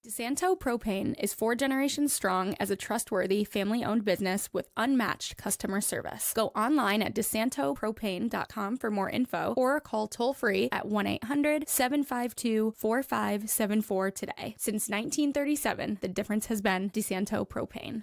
DeSanto Propane is 4 generations strong as a trustworthy, family-owned business with unmatched customer service. Go online at disantopropane.com for more info or call toll-free at 1-800-752-4574 today. Since 1937, the difference has been DeSanto Propane.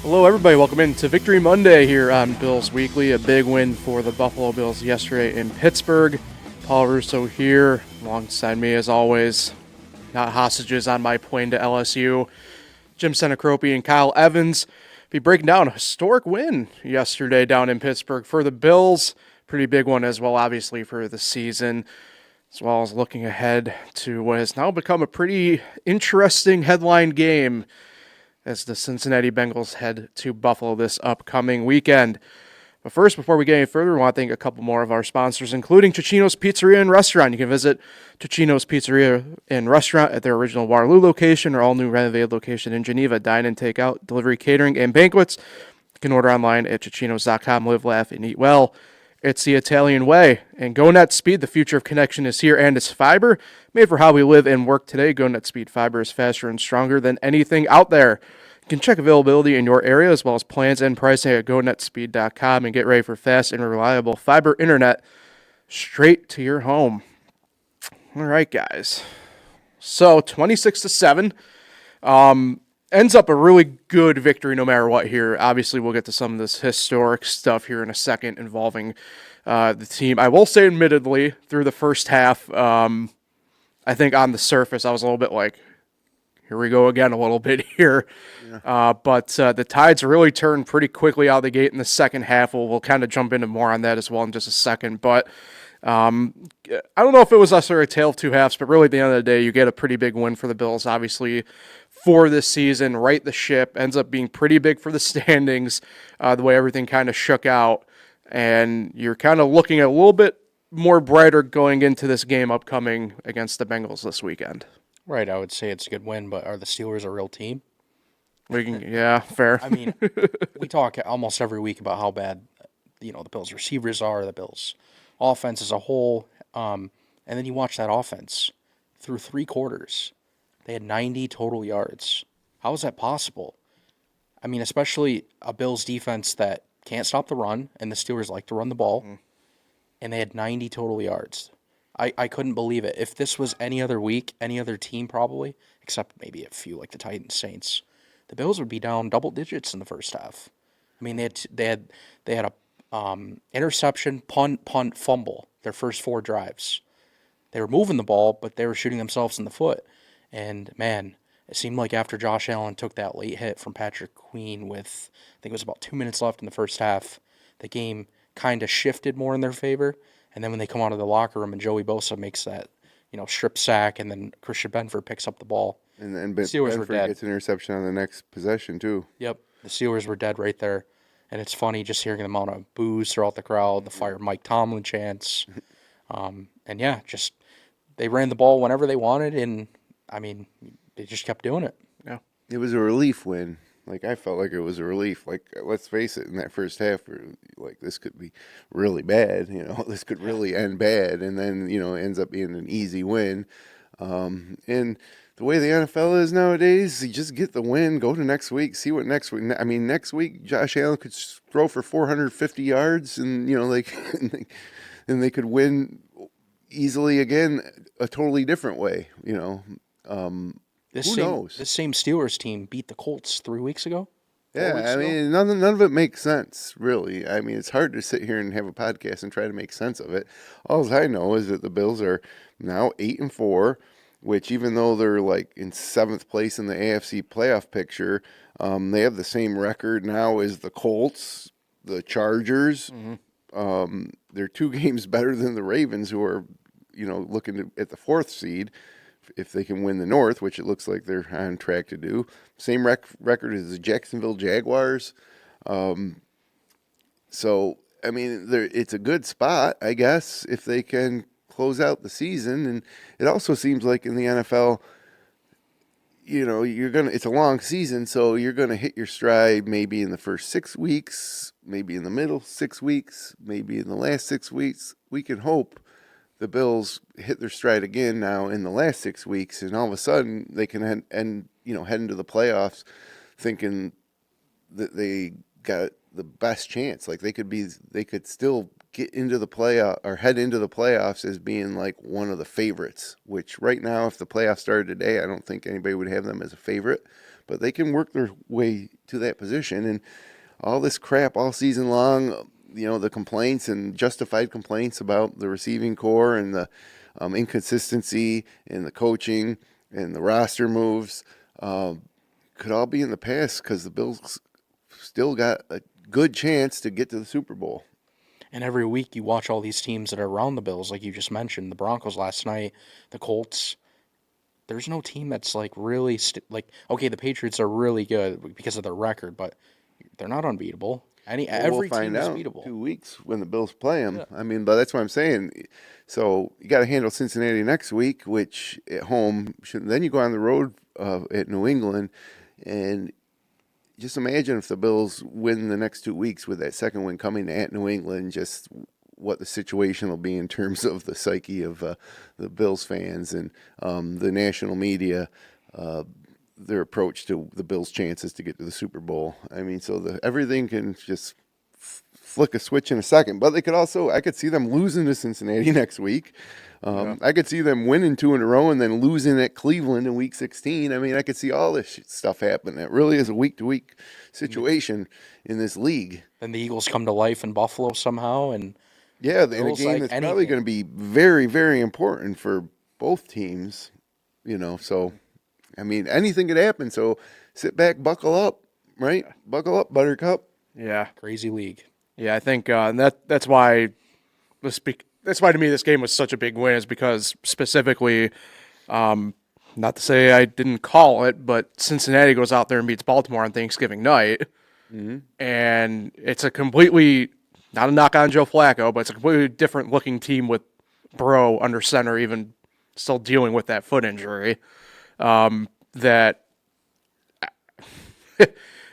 Hello, everybody. Welcome into Victory Monday here on Bills Weekly. A big win for the Buffalo Bills yesterday in Pittsburgh. Paul Russo here, alongside me as always. Not hostages on my plane to LSU. Jim Senecropi and Kyle Evans be breaking down a historic win yesterday down in Pittsburgh for the Bills. Pretty big one as well, obviously, for the season, as well as looking ahead to what has now become a pretty interesting headline game as the Cincinnati Bengals head to Buffalo this upcoming weekend. But first, before we get any further, I want to thank a couple more of our sponsors, including Ticino's Pizzeria and Restaurant. You can visit Ticino's Pizzeria and Restaurant at their original Waterloo location or all-new renovated location in Geneva. Dine and take out, delivery, catering, and banquets. You can order online at Ticino's.com. Live, laugh, and eat well. It's the Italian way. And GoNet Speed, the future of connection is here, and it's fiber. Made for how we live and work today. GoNet Speed fiber is faster and stronger than anything out there. You can check availability in your area as well as plans and pricing at GoNetSpeed.com and get ready for fast and reliable fiber internet straight to your home. All right, guys. So 26-7 ends up a really good victory no matter what here. Obviously, we'll get to some of this historic stuff here in a second involving the team. I will say, admittedly, through the first half, I think on the surface, I was a little bit like, here we go again a little bit here. Yeah. But the tides really turned pretty quickly out of the gate in the second half. We'll kind of jump into more on that as well in just a second. But I don't know if it was us or a tale of two halves, but really at the end of the day, you get a pretty big win for the Bills, obviously, for this season. Right the ship. Ends up being pretty big for the standings, the way everything kind of shook out. And you're kind of looking at a little bit more brighter going into this game upcoming against the Bengals this weekend. Right, I would say it's a good win, but are the Steelers a real team? Yeah, fair. I mean, we talk almost every week about how bad, the Bills receivers are, the Bills offense as a whole, and then you watch that offense through 3 quarters. They had 90 total yards. How is that possible? I mean, especially a Bills defense that can't stop the run, and the Steelers like to run the ball, and they had 90 total yards. I couldn't believe it. If this was any other week, any other team probably, except maybe a few like the Titans, Saints, the Bills would be down double digits in the first half. I mean, they had a interception, punt, fumble their first 4 drives. They were moving the ball, but they were shooting themselves in the foot. And man, it seemed like after Josh Allen took that late hit from Patrick Queen with, I think it was about 2 minutes left in the first half, the game kind of shifted more in their favor. And then when they come out of the locker room and Joey Bosa makes that, strip sack, and then Christian Benford picks up the ball, and Steelers were dead. Gets an interception on the next possession too. Yep, the Steelers were dead right there. And it's funny just hearing the amount of boos throughout the crowd, the fire Mike Tomlin chants. And yeah, just they ran the ball whenever they wanted, and I mean, they just kept doing it. Yeah, it was a relief win. Like, I felt like it was a relief. Like, let's face it, in that first half, like, this could be really bad. This could really end bad. And then, it ends up being an easy win. And the way the NFL is nowadays, you just get the win, go to next week, see what next week. I mean, next week, Josh Allen could throw for 450 yards, and, and they could win easily again a totally different way, Who knows? This same Steelers team beat the Colts 3 weeks ago. Yeah, I mean, none of it makes sense, really. I mean, it's hard to sit here and have a podcast and try to make sense of it. All I know is that the Bills are now 8-4, which even though they're like in 7th place in the AFC playoff picture, they have the same record now as the Colts, the Chargers. They're 2 games better than the Ravens, who are, looking at the 4th seed. if they can win the North, which it looks like they're on track to do. Same record as the Jacksonville Jaguars. So, I mean, it's a good spot, I guess, if they can close out the season. And it also seems like in the NFL, it's a long season, so you're going to hit your stride maybe in the first 6 weeks, maybe in the middle 6 weeks, maybe in the last 6 weeks. We can hope the Bills hit their stride again now in the last 6 weeks, and all of a sudden they can head into the playoffs thinking that they got the best chance. Like they could still get into the playoff or head into the playoffs as being like one of the favorites, which right now, if the playoffs started today, I don't think anybody would have them as a favorite, but they can work their way to that position. And all this crap all season long, the complaints and justified complaints about the receiving core and the inconsistency in the coaching and the roster moves could all be in the past because the Bills still got a good chance to get to the Super Bowl. And every week you watch all these teams that are around the Bills, like you just mentioned, the Broncos last night, the Colts. There's no team that's like really okay, the Patriots are really good because of their record, but they're not unbeatable. Every team is beatable. 2 weeks when the Bills play them. Yeah. I mean, but that's what I'm saying. So you got to handle Cincinnati next week, which at home. Then you go on the road at New England, and just imagine if the Bills win the next 2 weeks with that second win coming at New England, just what the situation will be in terms of the psyche of the Bills fans and the national media, their approach to the Bills' chances to get to the Super Bowl. I mean, so everything can just flick a switch in a second. But I could see them losing to Cincinnati next week. I could see them winning 2 in a row and then losing at Cleveland in Week 16. I mean, I could see all this stuff happen. It really is a week-to-week situation in this league. Then the Eagles come to life in Buffalo somehow, and in a game that's probably going to be very, very important for both teams. So I mean, anything could happen. So sit back, buckle up, right? Buckle up, Buttercup. Yeah, crazy league. Yeah, I think that's why to me this game was such a big win, is because specifically, not to say I didn't call it, but Cincinnati goes out there and beats Baltimore on Thanksgiving night, and it's a completely, not a knock on Joe Flacco, but it's a completely different looking team with Burrow under center, even still dealing with that foot injury. That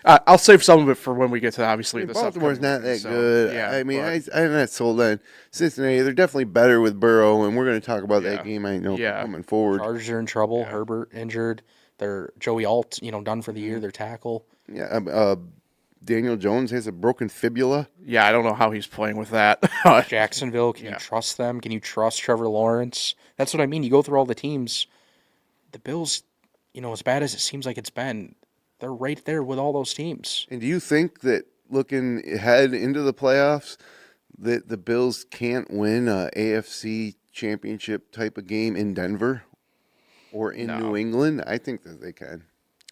I'll save some of it for when we get to obviously the Baltimore's not that good. Yeah, I mean, I'm not sold on Cincinnati. They're definitely better with Burrow, and we're going to talk about that game. I know coming forward. Chargers are in trouble. Herbert injured. They're Joey Alt, done for the year. Their tackle. Yeah, Daniel Jones has a broken fibula. Yeah, I don't know how he's playing with that. Jacksonville, can you trust them? Can you trust Trevor Lawrence? That's what I mean. You go through all the teams. The Bills, as bad as it seems like it's been, they're right there with all those teams. And do you think that looking ahead into the playoffs, that the Bills can't win a AFC championship type of game in Denver or in New England? I think that they can.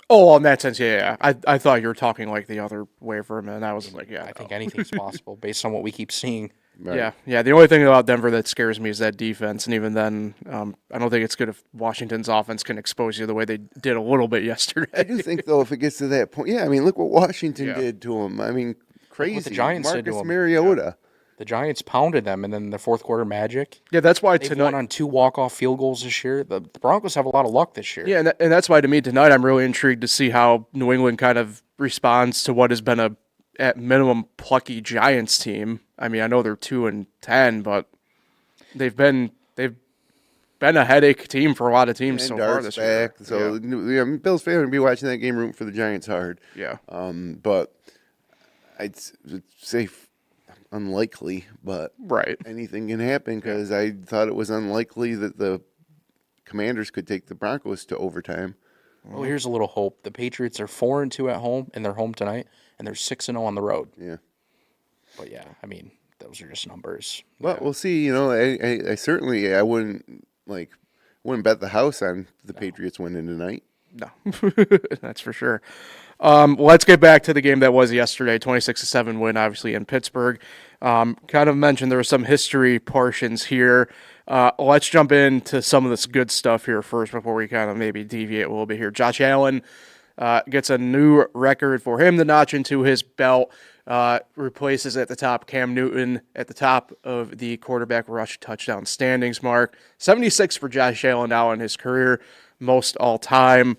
Oh, in that sense, yeah. I thought you were talking like the other way for a minute. I was like, I think anything's possible based on what we keep seeing. Right. Yeah. The only thing about Denver that scares me is that defense, and even then, I don't think it's good if Washington's offense can expose you the way they did a little bit yesterday. I do think, though, if it gets to that point, I mean, look what Washington did to them. I mean, crazy. What the Giants Marcus did to them. Mariota. Yeah. The Giants pounded them, and then the fourth quarter magic. Yeah, that's why They've won on 2 walk-off field goals this year. The Broncos have a lot of luck this year. Yeah, and that's why to me tonight I'm really intrigued to see how New England kind of responds to what has been a at minimum plucky Giants team. I mean, I know they're 2-10, but they've been a headache team for a lot of teams so far this year. So Bills fans would be watching that game rooting for the Giants hard. Yeah. But I'd say unlikely, but anything can happen because I thought it was unlikely that the Commanders could take the Broncos to overtime. Well, here's a little hope. The Patriots are 4-2 at home, and they're home tonight, and they're 6-0 on the road. Yeah. But yeah, I mean, those are just numbers. Well, we'll see. I certainly wouldn't bet the house on the Patriots winning tonight. No, that's for sure. Let's get back to the game that was yesterday, 26-7 win, obviously in Pittsburgh. Kind of mentioned there were some history portions here. Let's jump into some of this good stuff here first before we kind of maybe deviate a little bit here. Josh Allen gets a new record for him to notch into his belt. Replaces at the top Cam Newton at the top of the quarterback rush touchdown standings mark. 76 for Josh Allen now in his career, most all time,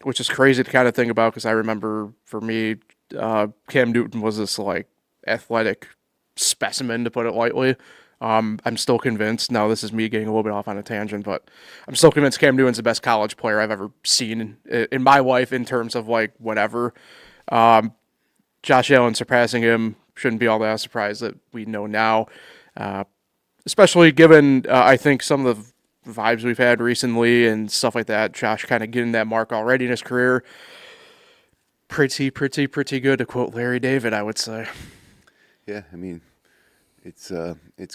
which is crazy to kind of think about because I remember for me, Cam Newton was this like athletic specimen, to put it lightly. I'm still convinced. Now, this is me getting a little bit off on a tangent, but I'm still convinced Cam Newton's the best college player I've ever seen in my life in terms of like whatever. Josh Allen surpassing him shouldn't be all that surprised that we know now, especially given I think some of the vibes we've had recently and stuff like that. Josh kind of getting that mark already in his career. Pretty good, to quote Larry David, I would say. Yeah, I mean, it's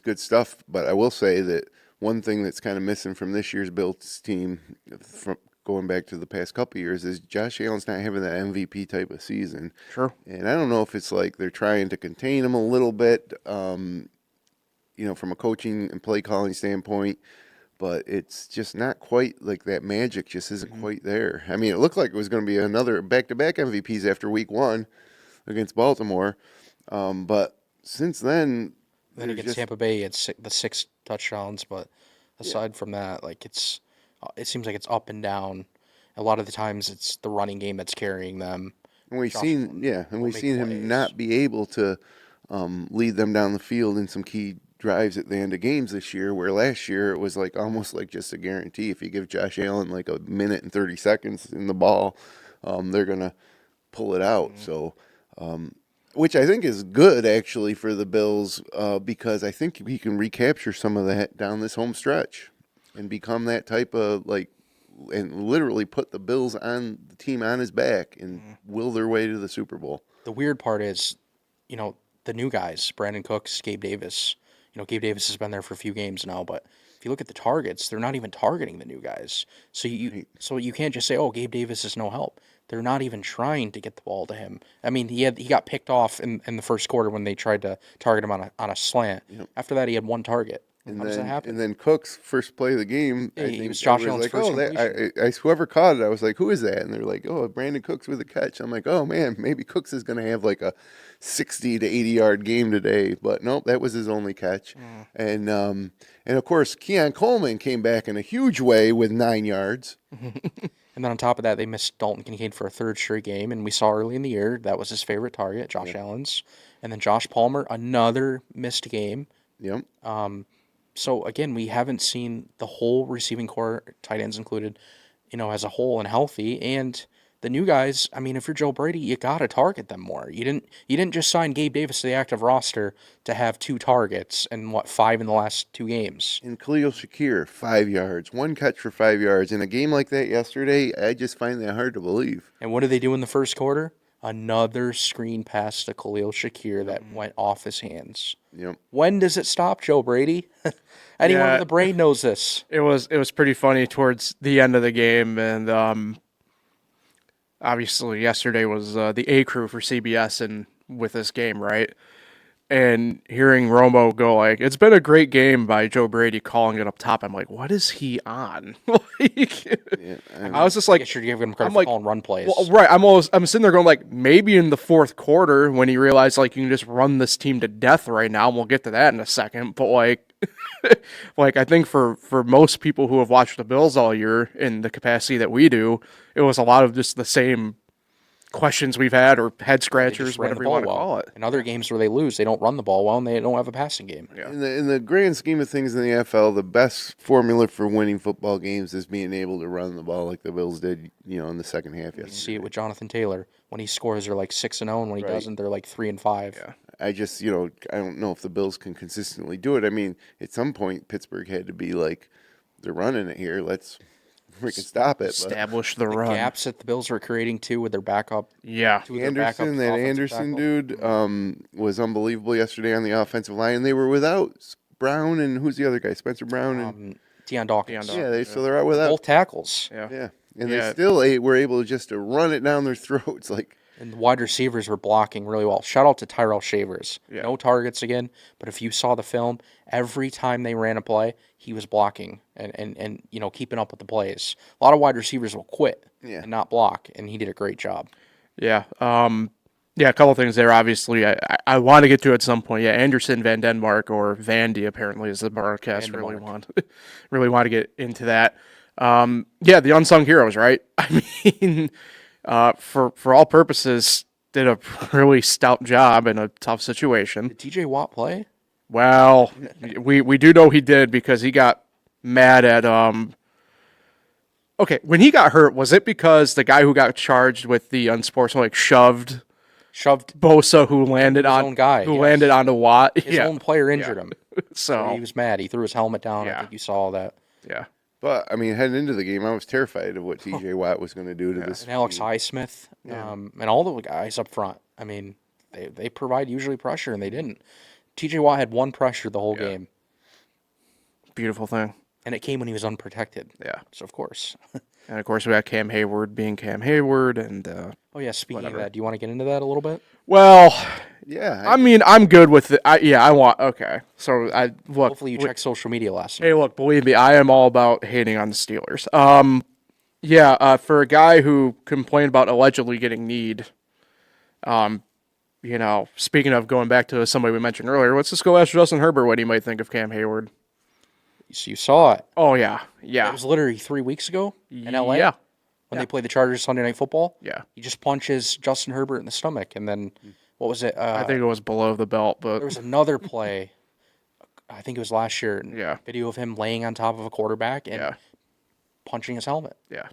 good stuff. But I will say that one thing that's kind of missing from this year's Bills team, from going back to the past couple of years, is Josh Allen's not having that MVP type of season. Sure. And I don't know if it's like they're trying to contain him a little bit, from a coaching and play calling standpoint. But it's just not quite like that magic just isn't quite there. I mean, it looked like it was going to be another back-to-back MVPs after week 1 against Baltimore. But since then against Tampa Bay, it's the 6 touchdowns. But aside from that, like it seems like it's up and down. A lot of the times, it's the running game that's carrying them. And we've seen him not be able to lead them down the field in some key drives at the end of games this year, where last year it was like almost like just a guarantee. If you give Josh Allen like a minute and 30 seconds in the ball, they're going to pull it out. So, which I think is good actually for the Bills, because I think he can recapture some of that down this home stretch and become that type of and literally put the Bills on the team on his back and will their way to the Super Bowl. The weird part is, the new guys, Brandon Cooks, Gabe Davis. Gabe Davis has been there for a few games now, but if you look at the targets, they're not even targeting the new guys. So you can't just say, "Oh, Gabe Davis is no help." They're not even trying to get the ball to him. I mean, he got picked off in the first quarter when they tried to target him on a slant. Yep. After that, he had 1 target. How does that happen? And then Cook's first play of the game, it was Josh Allen's first completion. Whoever caught it, I was like, who is that? And they're like, oh, Brandon Cooks with a catch. I'm like, oh, man, maybe Cooks is going to have like a 60 to 80-yard game today. But nope, that was his only catch. And of course, Keon Coleman came back in a huge way with 9 yards. And then on top of that, they missed Dalton Kincaid for a 3rd straight game. And we saw early in the year that was his favorite target, Josh Allen's. And then Josh Palmer, another missed game. Yep. So, again, we haven't seen the whole receiving core, tight ends included, as a whole and healthy. And the new guys, I mean, if you're Joe Brady, you got to target them more. You didn't just sign Gabe Davis to the active roster to have 2 targets and, 5 in the last 2 games. And Khalil Shakir, 5 yards, 1 catch for 5 yards. In a game like that yesterday, I just find that hard to believe. And what did they do in the first quarter? Another screen pass to Khalil Shakir that went off his hands. Yep. When does it stop, Joe Brady? Anyone with a brain knows this. It was pretty funny towards the end of the game, and obviously yesterday was the A crew for CBS and with this game, right? And hearing Romo go like, "It's been a great game" by Joe Brady, calling it up top. I'm like, what is he on? I was just like, I guess you're giving him credit for calling run plays. Well, right. I'm sitting there going like, maybe in the 4th quarter when he realized like you can just run this team to death right now, and we'll get to that in a second. But like, I think for most people who have watched the Bills all year in the capacity that we do, it was a lot of just the same questions we've had or head scratchers, whatever you want to call it. In other games where they lose, they don't run the ball well and they don't have a passing game. Yeah. In the grand scheme of things in the NFL, the best formula for winning football games is being able to run the ball like the Bills did, in the second half yesterday. You see it with Jonathan Taylor. When he scores, they're like 6-0, and when he doesn't, they're like 3-5. Yeah. I just, I don't know if the Bills can consistently do it. I mean, at some point, Pittsburgh had to be like, they're running it here. Let's freaking stop it. Establish the run. Gaps that the Bills were creating, too, with their backup. Yeah. Anderson dude was unbelievable yesterday on the offensive line. They were without Brown and who's the other guy? Spencer Brown and Deion Dawkins. So they're out without both tackles. Yeah. And they still were able just to run it down their throats. Like, And the wide receivers were blocking really well. Shout out to Tyrell Shavers. Yeah. No targets again, but if you saw the film, every time they ran a play, he was blocking and keeping up with the plays. A lot of wide receivers will quit and not block, and he did a great job. Yeah. Yeah, a couple things there, obviously. I want to get to at some point. Yeah, Anderson Van Denmark, or Vandy, apparently, is the broadcast. Really want to get into that. Yeah, the unsung heroes, right? I mean, for all purposes, did a really stout job in a tough situation. Did TJ Watt play? Well, we do know he did, because he got mad at Okay, when he got hurt, was it because the guy who got charged with the unsportsmanlike shoved Bosa, who landed on own guy, landed onto Watt? His own player injured him. So he was mad. He threw his helmet down. I think you saw that. Yeah. But, I mean, heading into the game, I was terrified of what TJ Watt was going to do to this. And Alex Highsmith, and all the guys up front. I mean, they provide usually pressure, and they didn't. TJ Watt had one pressure the whole game. Beautiful thing. And it came when he was unprotected. Yeah. So, of course. And, of course, we got Cam Hayward being Cam Hayward. And speaking of that, do you want to get into that a little bit? Well, yeah. I mean, I'm good with it. Okay. So, look. Hopefully you checked social media last night. Hey, look, believe me, I am all about hating on the Steelers. For a guy who complained about allegedly getting kneed, speaking of going back to somebody we mentioned earlier, let's just go ask Justin Herbert what he might think of Cam Hayward. So you saw it. Oh, yeah. Yeah. It was literally 3 weeks ago in LA. Yeah. When they played the Chargers Sunday Night Football. Yeah. He just punches Justin Herbert in the stomach. And then, what was it? I think it was below the belt, but there was another play. I think it was last year. Yeah. Video of him laying on top of a quarterback and punching his helmet. Yeah.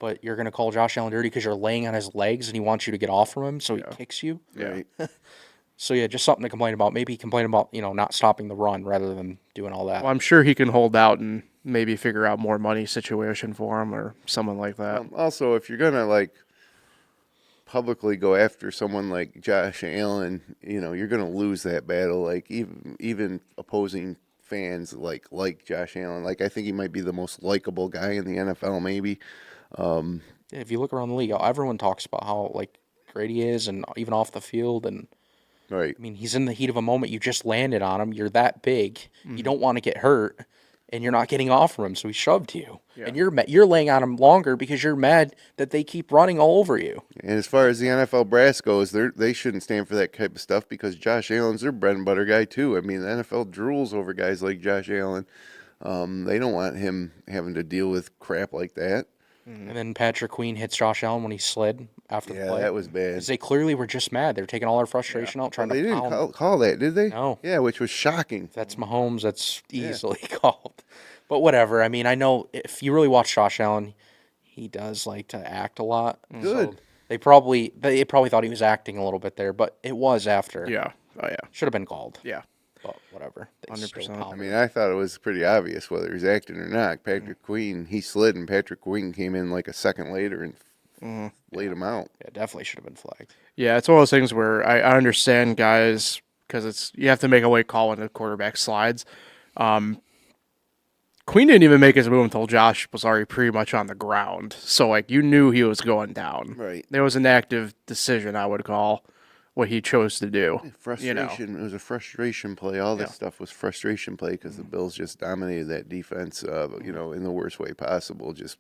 But you're going to call Josh Allen dirty because you're laying on his legs and he wants you to get off from him, so he kicks you. Yeah. So, just something to complain about. Maybe complain about, not stopping the run rather than doing all that. Well, I'm sure he can hold out and maybe figure out more money situation for him or someone like that. Also, if you're going to, publicly go after someone like Josh Allen, you're going to lose that battle. Like, even opposing fans like Josh Allen. I think he might be the most likable guy in the NFL, maybe. If you look around the league, everyone talks about how, great he is and even off the field and right. I mean, he's in the heat of a moment. You just landed on him. You're that big. You don't want to get hurt, and you're not getting off from him, so he shoved you. Yeah. And you're laying on him longer because you're mad that they keep running all over you. And as far as the NFL brass goes, they shouldn't stand for that type of stuff because Josh Allen's their bread and butter guy, too. I mean, the NFL drools over guys like Josh Allen. They don't want him having to deal with crap like that. And then Patrick Queen hits Josh Allen when he slid after the play. Yeah, that was bad. Because they clearly were just mad. They were taking all their frustration out, trying they to didn't call that, did they? No. Yeah, which was shocking. If that's Mahomes, that's easily called. But whatever. I mean, I know if you really watch Josh Allen, he does like to act a lot. Good. So they probably thought he was acting a little bit there, but it was after. Yeah. Oh, yeah. Should have been called. Yeah. But whatever. 100%. I mean, I thought it was pretty obvious whether he's acting or not. Patrick Queen, he slid, and Patrick Queen came in a second later and laid him out. Yeah, definitely should have been flagged. Yeah, it's one of those things where I understand guys, because you have to make a late call when the quarterback slides. Queen didn't even make his move until Josh was already pretty much on the ground. So, you knew he was going down. Right. There was an active decision, I would call, what he chose to do. Frustration. It was a frustration play. All this stuff was frustration play because the Bills just dominated that defense, in the worst way possible. Just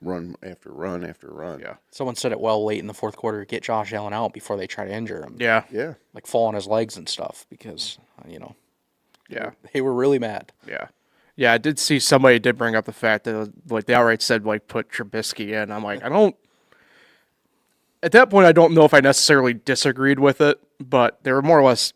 run after run after run. Yeah. Someone said it well late in the fourth quarter, get Josh Allen out before they try to injure him. Yeah. Yeah. Fall on his legs and stuff because, Yeah. they were really mad. Yeah. Yeah, I did see somebody did bring up the fact that, they outright said, put Trubisky in. I'm like, at that point, I don't know if I necessarily disagreed with it, but they were more or less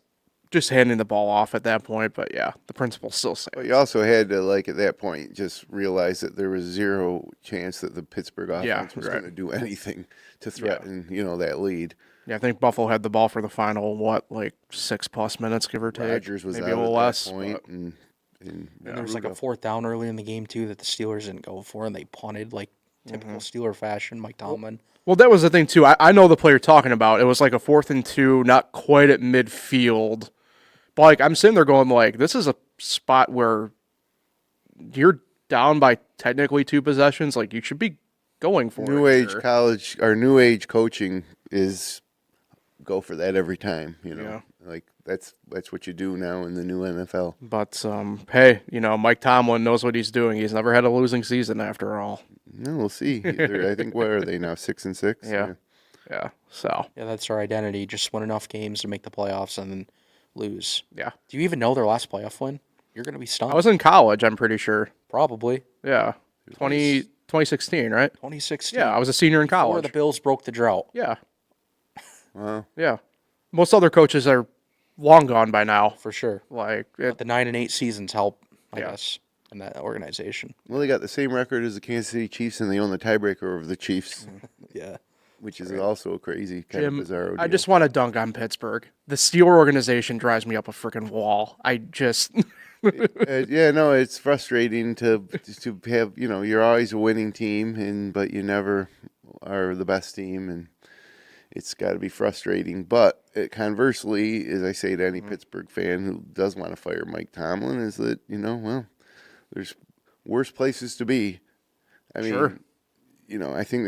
just handing the ball off at that point. But yeah, the principle still stands. But you also had to, at that point, just realize that there was zero chance that the Pittsburgh offense was going to do anything to threaten, that lead. Yeah, I think Buffalo had the ball for the final, 6+ minutes, give or take. Rodgers was maybe out a little at less. that point, And there was a fourth down earlier in the game, too, that the Steelers didn't go for, and they punted typical Steeler fashion, Mike Tomlin. Well, that was the thing, too. I know the play you're talking about. It was a 4th and 2, not quite at midfield. But, I'm sitting there going, this is a spot where you're down by technically 2 possessions. You should be going for New it. age college or new age coaching is go for that every time. Yeah. Like that's what you do now in the new NFL. But hey, Mike Tomlin knows what he's doing. He's never had a losing season after all. No, we'll see. I think what are they now, 6-6? Yeah. So Yeah, that's our identity. Just win enough games to make the playoffs and then lose. yeah, Do you even know their last playoff win? You're going to be stunned. I was in college. I'm pretty sure. Probably. Yeah, 2016, right? 2016. Yeah, I was a senior in Before college. the Bills broke the drought. Yeah, Wow. yeah. Most other coaches are long gone by now. For sure. Like But the 9-8 seasons help, I Yeah. guess, in that organization. Well, they got the same record as the Kansas City Chiefs, and they own the tiebreaker over the Chiefs, Yeah. which is also a crazy kind Jim, of bizarre deal. I just want to dunk on Pittsburgh. The Steeler organization drives me up a freaking wall. I just Yeah, no, it's frustrating to have, you're always a winning team, but you never are the best team, and it's got to be frustrating. But conversely, as I say to any Pittsburgh fan who does want to fire Mike Tomlin, is that, well, there's worse places to be. I mean, Sure. I think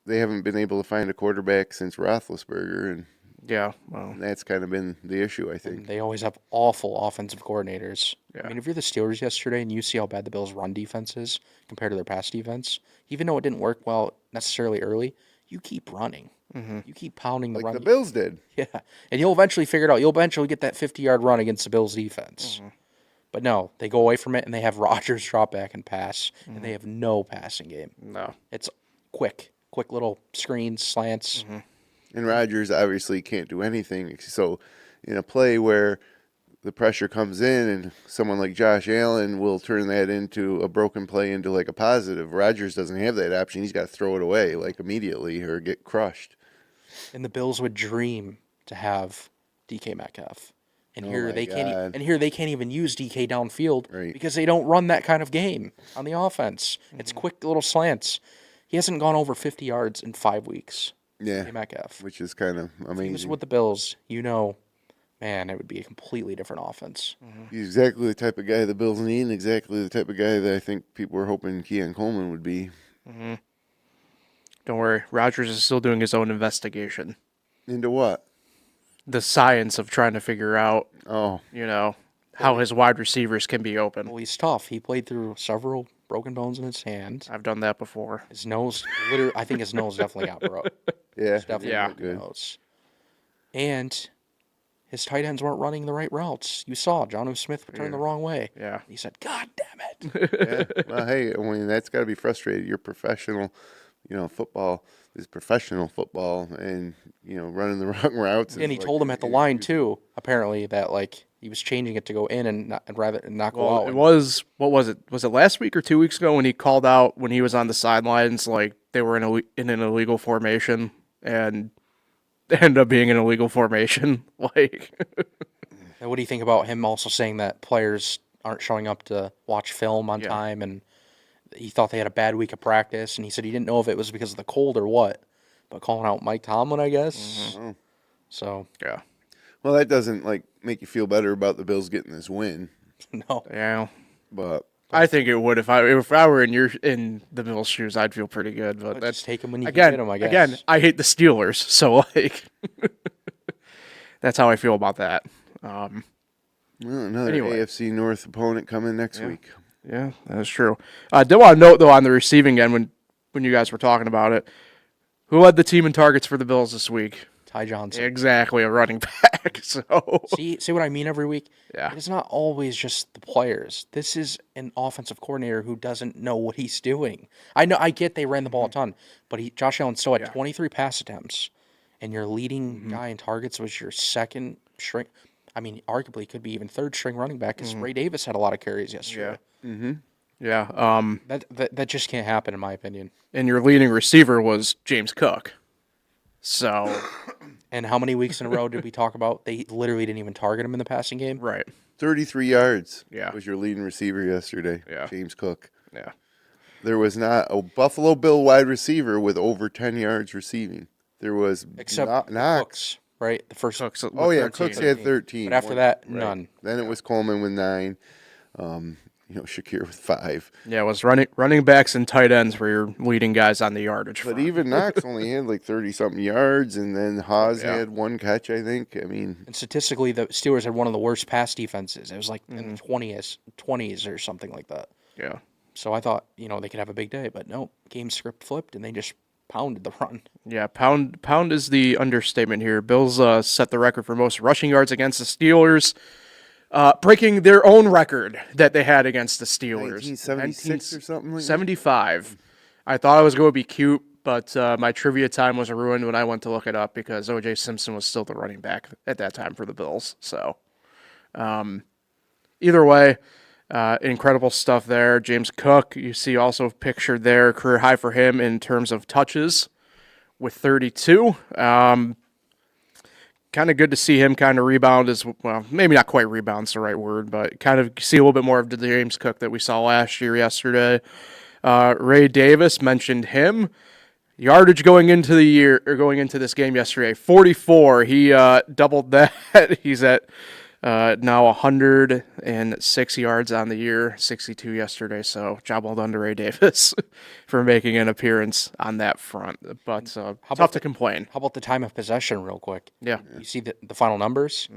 they haven't been able to find a quarterback since Roethlisberger, and yeah. Well, that's kind of been the issue, I think. And they always have awful offensive coordinators. Yeah. I mean, if you're the Steelers yesterday and you see how bad the Bills' run defense is compared to their pass defense, even though it didn't work well necessarily early, you keep running. You keep pounding the Like run. the Bills did. Yeah, and you'll eventually figure it out. You'll eventually get that 50-yard run against the Bills' defense. But no, they go away from it, and they have Rodgers drop back and pass, and they have no passing game. no. It's quick little screens, slants. And Rodgers obviously can't do anything. So in a play where the pressure comes in and someone like Josh Allen will turn that into a broken play into like a positive, Rodgers doesn't have that option. He's got to throw it away like immediately or get crushed. And the Bills would dream to have DK Metcalf. And Oh here my they can't. God. And here they can't even use DK downfield Right. because they don't run that kind of game on the offense. It's quick little slants. He hasn't gone over 50 yards in 5 weeks. Yeah, DK Metcalf. which is kind of If he was amazing. with the Bills, man, it would be a completely different offense. He's exactly the type of guy the Bills need and exactly the type of guy that I think people were hoping Keon Coleman would be. Don't worry. Rodgers is still doing his own investigation. Into what? The science of trying to figure out, Oh, how his wide receivers can be open. Well, he's tough. He played through several broken bones in his hand. I've done that before. His nose, I think his nose definitely got broke. yeah. It's definitely Yeah. broke the nose. And his tight ends weren't running the right routes. You saw Jonnu Smith would turn the wrong way. Yeah. He said, "God damn it!" Yeah. Well, hey, I mean, that's got to be frustrating. You're professional, football is professional football, and running the wrong routes. And he is told him at the line too. Apparently that he was changing it to go in and not go out. It was, what was it? Was it last week or 2 weeks ago when he called out when he was on the sidelines, like they were in an illegal formation and ended up being an illegal formation? Like, And what do you think about him also saying that players aren't showing up to watch film on time, and he thought they had a bad week of practice, and he said he didn't know if it was because of the cold or what, but calling out Mike Tomlin, I guess. Oh. So yeah. Well, that doesn't make you feel better about the Bills getting this win, no, Yeah. but I think it would if I were in the Bills' shoes, I'd feel pretty good. But that's just take him when you can again. get him, I guess. Again, I hate the Steelers, so that's how I feel about that. well, another Anyway. AFC North opponent coming next week. Yeah, that's true. I did want to note though on the receiving end when you guys were talking about it, who led the team in targets for the Bills this week? Ty Johnson. Exactly, a running back. So See what I mean every week? Yeah. It's not always just the players. This is an offensive coordinator who doesn't know what he's doing. I get they ran the ball a ton, but Josh Allen still had 23 pass attempts, and your leading guy in targets was your second string. I mean, arguably could be even third string running back because Ray Davis had a lot of carries yesterday. yeah. That just can't happen in my opinion. And your leading receiver was James Cook. So And how many weeks in a row did we talk about they literally didn't even target him in the passing game? right. 33 yards Yeah. was your leading receiver yesterday, Yeah. James Cook. Yeah. There was not a Buffalo Bill wide receiver with over 10 yards receiving. There was Except Knox. Cooks, right? The first. Cooks. Oh, yeah, 13. Cooks had 13. But after that, none. Then it was Coleman with 9. Shakir with 5. Yeah, it was running backs and tight ends were your leading guys on the yardage But front. even Knox only had like 30-something yards, and then Haas Yeah. had 1 catch, I think. I mean, And statistically, the Steelers had one of the worst pass defenses. It was like in the 20s or something like that. Yeah. So I thought, they could have a big day, but no, game script flipped, and they just pounded the run. Yeah, pound is the understatement here. Bills set the record for most rushing yards against the Steelers, breaking their own record that they had against the Steelers. 1976 or something like that? 75. I thought it was going to be cute, but my trivia time was ruined when I went to look it up because O.J. Simpson was still the running back at that time for the Bills. So, either way, incredible stuff there. James Cook, you see also pictured there, career high for him in terms of touches with 32. Kind of good to see him kind of rebound as well. Maybe not quite rebound's the right word, but kind of see a little bit more of the James Cook that we saw last year yesterday. Ray Davis mentioned him. Yardage going into this game yesterday, 44. He doubled that. He's at now 106 yards on the year, 62 yesterday. So job well done to Ray Davis for making an appearance on that front. But tough to complain. How about the time of possession real quick? Yeah. You see the final numbers?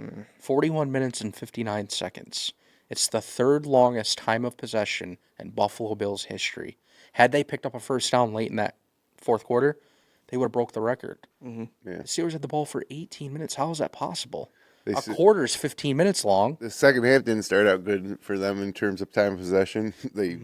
41 minutes and 59 seconds. It's the third longest time of possession in Buffalo Bills history. Had they picked up a first down late in that fourth quarter, they would have broke the record. Yeah. The Steelers had the ball for 18 minutes. How is that possible? They A s- quarter is 15 minutes long. The second half didn't start out good for them in terms of time of possession. They,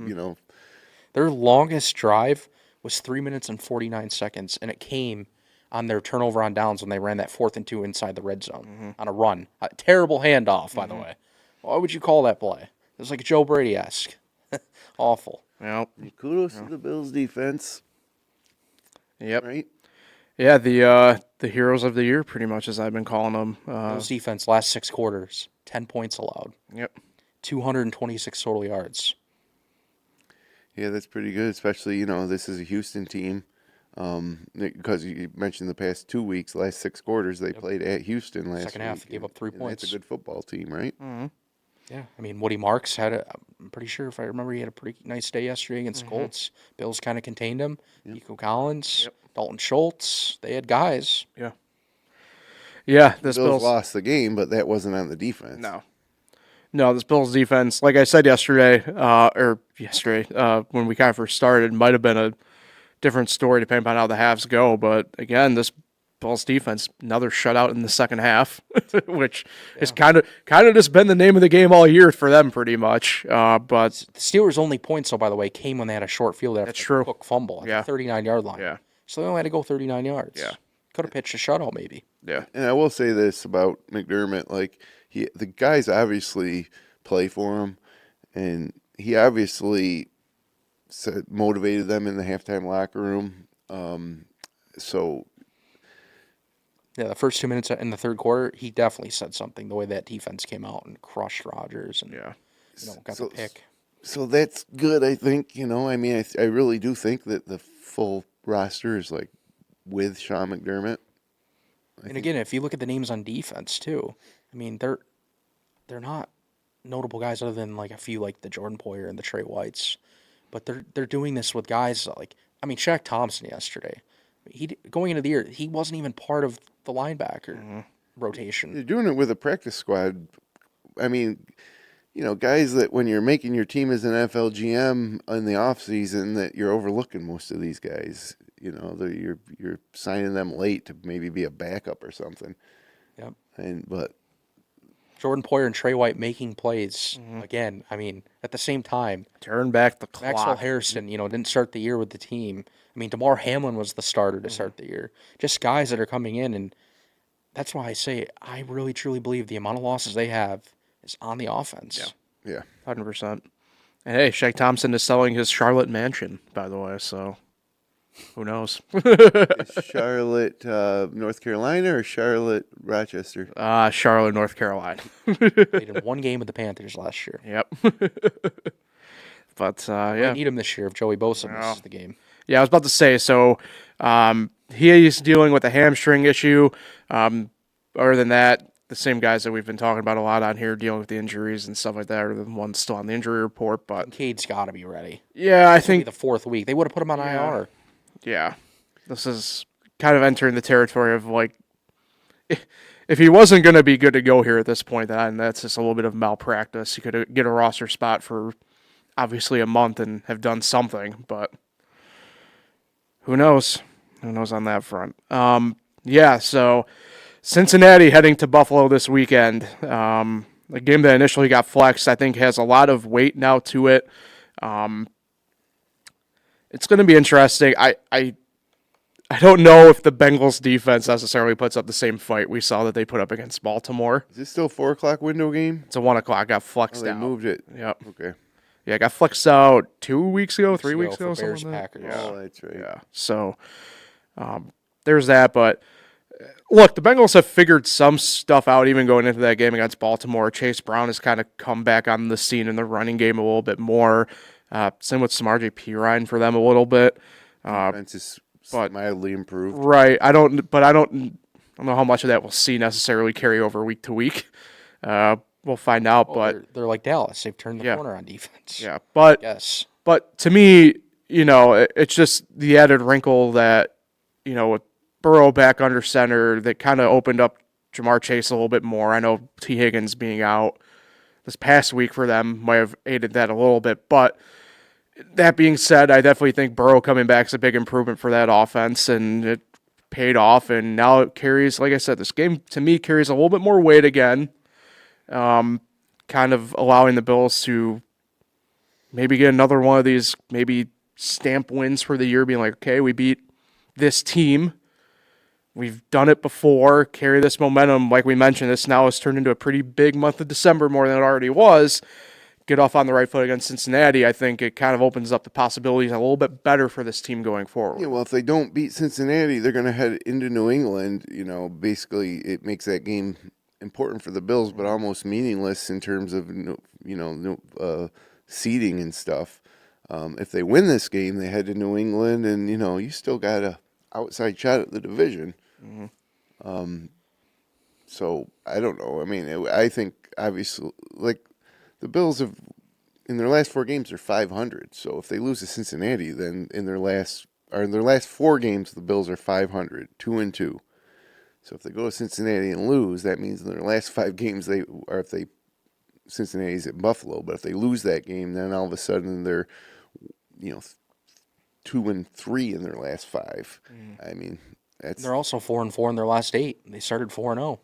Their longest drive was 3 minutes and 49 seconds, and it came on their turnover on downs when they ran that 4th and 2 inside the red zone on a run. A terrible handoff, by the way. Why would you call that play? It was like Joe Brady-esque. Awful. Yep. kudos to the Bills defense, Yep. right? Yeah, the heroes of the year, pretty much, as I've been calling them. Bills defense, last 6 quarters, 10 points allowed, Yep. 226 total yards. Yeah, that's pretty good, especially, this is a Houston team. Because you mentioned the past 2 weeks, last 6 quarters, they played at Houston last Second half, week, they gave up 3 and points. That's a good football team, right? Yeah, I mean, Woody Marks I'm pretty sure, if I remember, he had a pretty nice day yesterday against the Colts. Bills kind of contained him. Nico Collins, Dalton Schultz, they had guys. Yeah. Yeah, The this Bills Bills lost the game, but that wasn't on the defense. No, this Bills defense, like I said yesterday, when we kind of first started, might have been a different story depending on how the halves go. But again, this Bills defense, another shutout in the second half, which has kind of just been the name of the game all year for them, pretty much. But The Steelers' only points, though, by the way, came when they had a short field after That's true. Cook fumble at the 39-yard line. Yeah. So they only had to go 39 yards. Yeah. Could have pitched a shutout, maybe. yeah, And I will say this about McDermott, like the guys obviously play for him, and he obviously motivated them in the halftime locker room. So Yeah, the first 2 minutes in the third quarter, he definitely said something, the way that defense came out and crushed Rodgers and got the pick. So that's good, I think. I mean, I really do think that the full roster is like with Sean McDermott. And again, if you look at the names on defense too, I mean they're not notable guys other than like a few like the Jordan Poyer and the Trey Whites, but they're doing this with guys like Shaq Thompson yesterday. Going into the year, he wasn't even part of the linebacker rotation. You're doing it with a practice squad. I mean, guys that when you're making your team as an NFL GM in the offseason, that you're overlooking most of these guys. You're signing them late to maybe be a backup or something. Yep. But Jordan Poyer and Trey White making plays again. I mean, at the same time, turn back the clock. Maxwell Harrison, didn't start the year with the team. I mean, DeMar Hamlin was the starter to start the year. Just guys that are coming in, and that's why I say I really truly believe the amount of losses they have is on the offense. yeah. 100%. And hey, Shaq Thompson is selling his Charlotte mansion, by the way, so who knows? Is Charlotte, North Carolina, or Charlotte, Rochester? Charlotte, North Carolina. Played in one game with the Panthers last year. Yep. But Might need him this year if Joey Bosa misses the game. Yeah, I was about to say, so he's dealing with a hamstring issue. Other than that, the same guys that we've been talking about a lot on here, dealing with the injuries and stuff like that, are the ones still on the injury report. But Cade's got to be ready. yeah, I It'll think be the 4th week. They would have put him on IR. Yeah, this is kind of entering the territory of like, if he wasn't going to be good to go here at this point, then that's just a little bit of malpractice. He could get a roster spot for obviously a month and have done something, but who knows? Who knows on that front? So Cincinnati heading to Buffalo this weekend. A game that initially got flexed, I think, has a lot of weight now to it. It's going to be interesting. I don't know if the Bengals defense necessarily puts up the same fight we saw that they put up against Baltimore. Is this still 4 o'clock window game? It's a 1 o'clock. Got flexed They out. moved it. Yep. Okay. Yeah, it got flexed out 2 weeks ago, 3 weeks ago. for Bears something like that. Packers. Yeah. Oh, that's right. Yeah. So there's that. But look, the Bengals have figured some stuff out even going into that game against Baltimore. Chase Brown has kind of come back on the scene in the running game a little bit more. Same with some RJ Pirine for them a little bit. Defense is mildly improved. Right. I don't know how much of that we'll see necessarily carry over week to week. We'll find out. Well, but they're like Dallas. They've turned the corner on defense. Yeah. But Yes. But to me, it's just the added wrinkle that, with Burrow back under center, that kind of opened up Jamar Chase a little bit more. I know T. Higgins being out this past week for them might have aided that a little bit. But that being said, I definitely think Burrow coming back is a big improvement for that offense, and it paid off. And now it carries, like I said, this game to me carries a little bit more weight again, kind of allowing the Bills to maybe get another one of these maybe stamp wins for the year, being like, okay, we beat this team. We've done it before. Carry this momentum. Like we mentioned, this now has turned into a pretty big month of December, more than it already was. Get off on the right foot against Cincinnati. I think it kind of opens up the possibilities a little bit better for this team going forward. Yeah, well, if they don't beat Cincinnati, they're going to head into New England. Basically, it makes that game important for the Bills, but almost meaningless in terms of seeding and stuff. If they win this game, they head to New England, and you still got a outside shot at the division. Mm-hmm. So I don't know. I mean, I think obviously, like, the Bills have, in their last 4 games, they're 500. So if they lose to Cincinnati, then in their last 4 games, the Bills are 500, 2-2. So if they go to Cincinnati and lose, that means in their last 5 games Cincinnati's at Buffalo. But if they lose that game, then all of a sudden they're, 2-3 in their last 5. I mean, They're also 4-4 in their last 8. They started 4-0.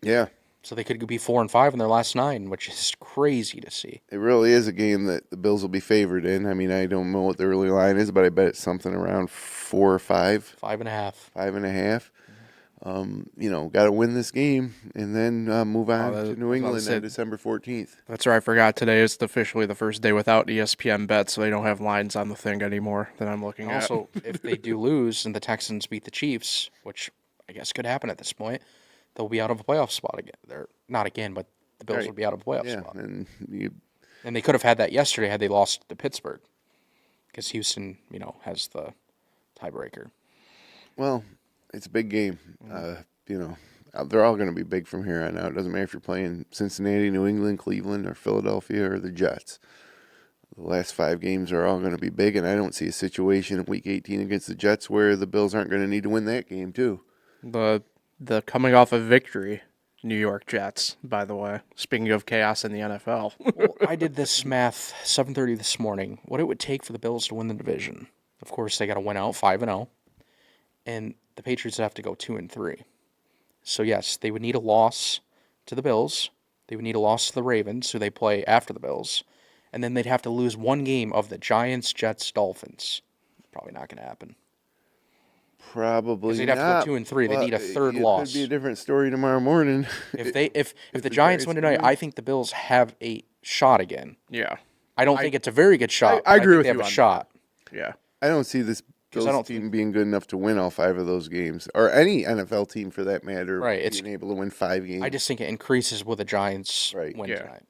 Yeah. So they could be 4-5 in their last 9, which is crazy to see. It really is a game that the Bills will be favored in. I mean, I don't know what the early line is, but I bet it's something around 4 or 5. 5.5. 5.5. Got to win this game and then move on to New England on December 14th. That's right. I forgot today is officially the first day without ESPN bets, so they don't have lines on the thing anymore that I'm looking at. Also, if they do lose and the Texans beat the Chiefs, which I guess could happen at this point, they'll be out of a playoff spot again. They're not again, but the Bills would be out of a playoff spot. And they could have had that yesterday had they lost to Pittsburgh, because Houston, has the tiebreaker. Well, it's a big game. They're all going to be big from here on out. It doesn't matter if you're playing Cincinnati, New England, Cleveland, or Philadelphia, or the Jets. The last 5 games are all going to be big, and I don't see a situation in Week 18 against the Jets where the Bills aren't going to need to win that game too. The coming off of victory, New York Jets, by the way. Speaking of chaos in the NFL. Well, I did this math 7:30 this morning. What it would take for the Bills to win the division. Of course, they got to win out 5-0, and the Patriots would have to go 2-3. So yes, they would need a loss to the Bills. They would need a loss to the Ravens, who they play after the Bills, and then they'd have to lose 1 game of the Giants, Jets, Dolphins. Probably not going to happen. Probably they'd have to go 2-3. They need a third loss. It could be a different story tomorrow morning. If the Giants win tonight, I think the Bills have a shot again. Yeah. I don't think it's a very good shot. I agree think with they you have a on shot. Yeah. I don't see this Bills team being good enough to win all 5 of those games, or any NFL team for that matter. Right, being able to win 5 games. I just think it increases with the Giants win tonight.